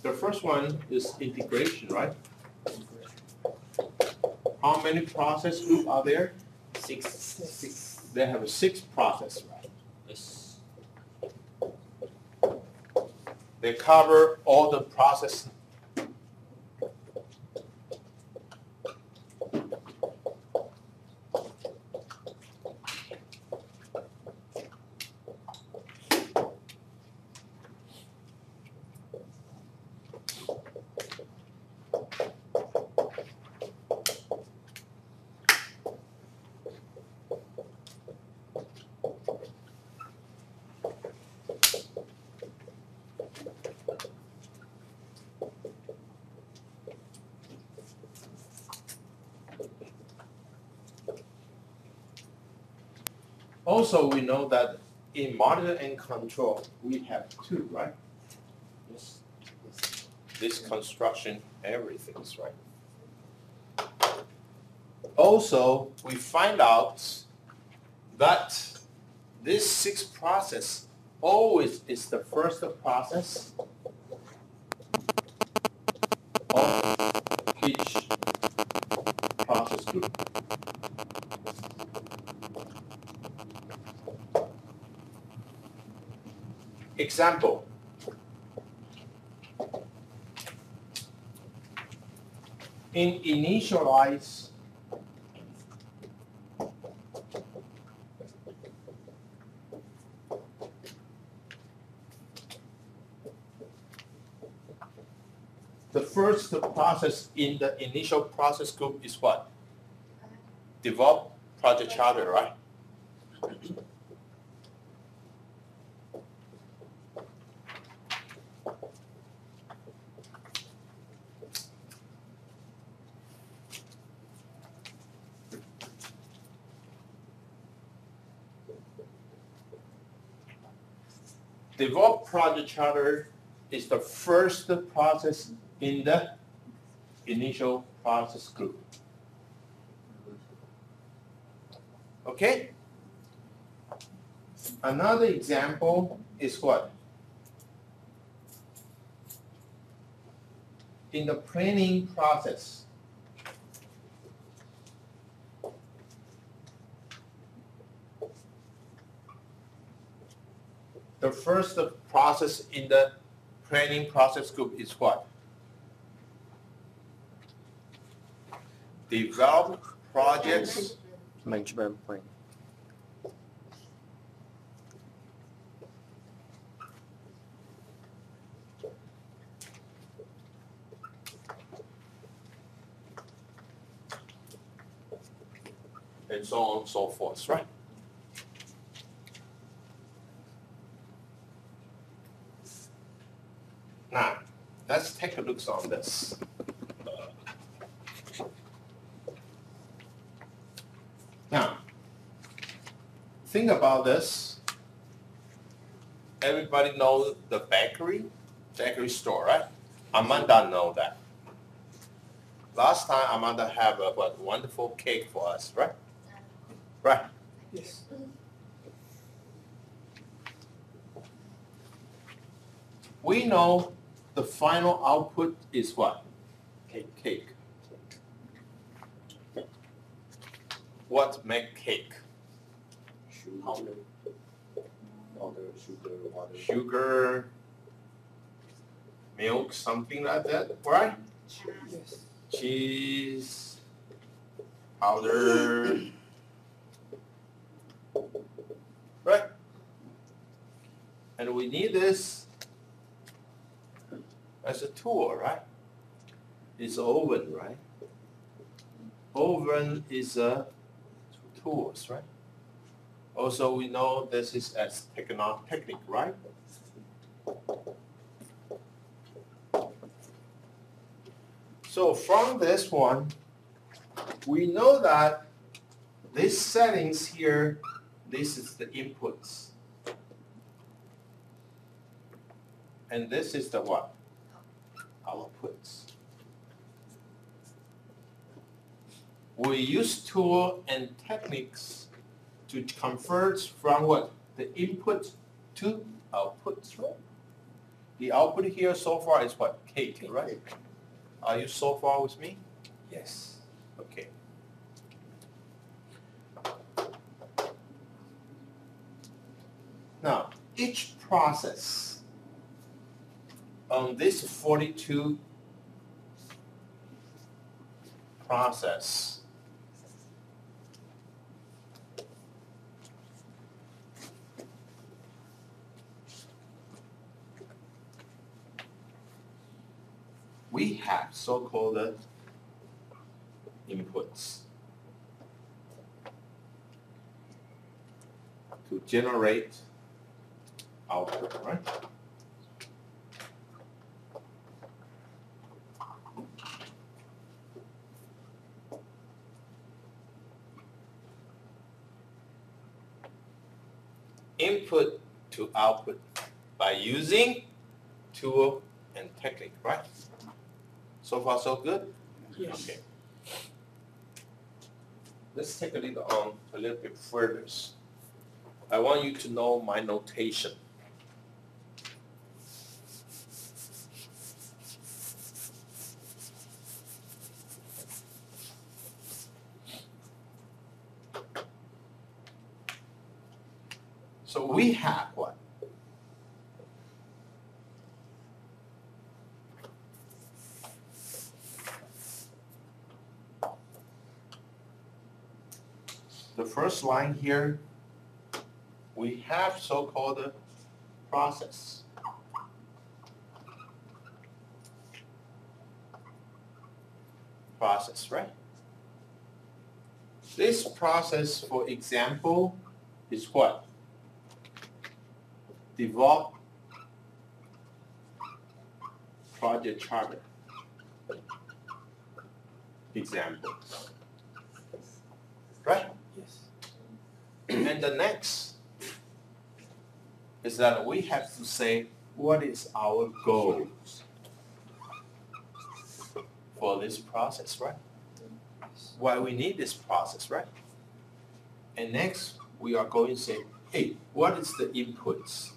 The first one is integration, right? How many process groups are there? Six. They have 6 process, right? Yes. They cover all the process. Also, we know that in monitor and control, we have 2, right? Yes. This construction, everything's right. Also, we find out that this 6 process always is the first process of each process group. Example. In initialize, the first process in the initial process group is what? Develop project charter, right? Develop project charter is the first process in the initial process group. Okay? Another example is what? In the planning process, the first process in the planning process group is what? Develop projects. Management plan. And so on and so forth, right? Now, let's take a look on this. Now, think about this. Everybody knows the bakery store, right? Amanda knows that. Last time Amanda had a wonderful cake for us, right? Right. Yes. We know the final output is what? Cake. What make cake? Powder, sugar, water. Sugar, milk, something like that, right? Yes. Cheese, powder, right? And we need this as a tool, right? It's oven, right? Oven is a tools, right? Also, we know this is as technique, right? So from this one, we know that these settings here, this is the inputs. And this is the what? Outputs. We use tool and techniques to convert from what? The input to outputs, right? The output here so far is what? Cake, right? Are you so far with me? Yes. Okay. Now, each process on this 42 process we have so-called inputs to generate output, right? Input to output by using tool and technique, right? So far so good? Yes. Okay. Let's take a look on a little bit further. I want you to know my notation. So we have what? The first line here, we have so-called process. Process, right? This process, for example, is what? Develop project charter. Example. Right? Yes. And the next is that we have to say what is our goals for this process, right? Why we need this process, right? And next we are going to say, hey, what is the inputs?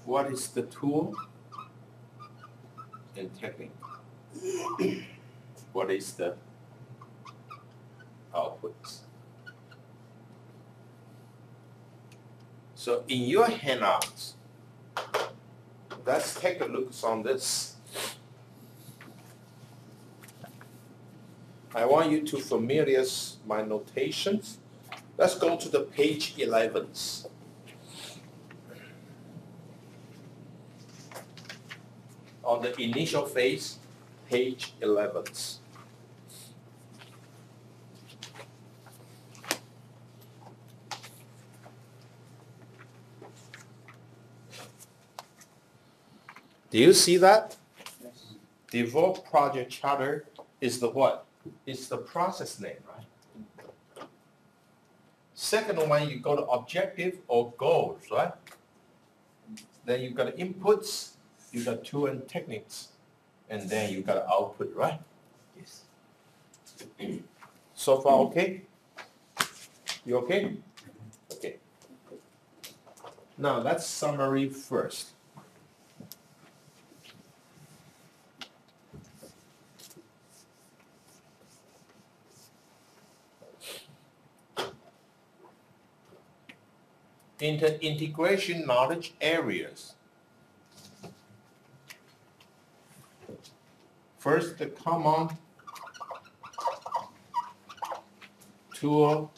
What is the tool and technique? What is the outputs? So in your handouts, let's take a look on this. I want you to familiarize my notations. Let's go to the page 11. On the initial phase, page 11. Do you see that? Yes. Develop project charter is the what? It's the process name, right? Second one, you go to objective or goals, right? Then you got inputs, you got tool and techniques, and then you got output, right? Yes. So far, okay? You okay? Okay. Now, let's summary first. Integration knowledge areas. First, the common tool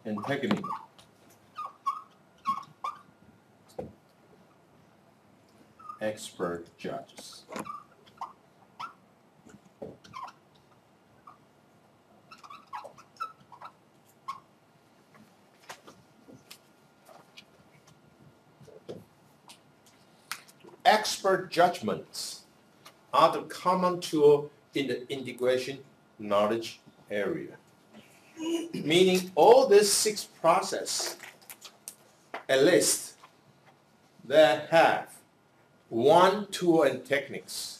and technique. Expert judges. Expert judgments are the common tool in the integration knowledge area. Meaning all these 6 processes, at least, that have one tool and techniques.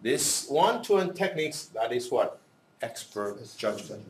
This one tool and techniques, that is what? Expert judgment.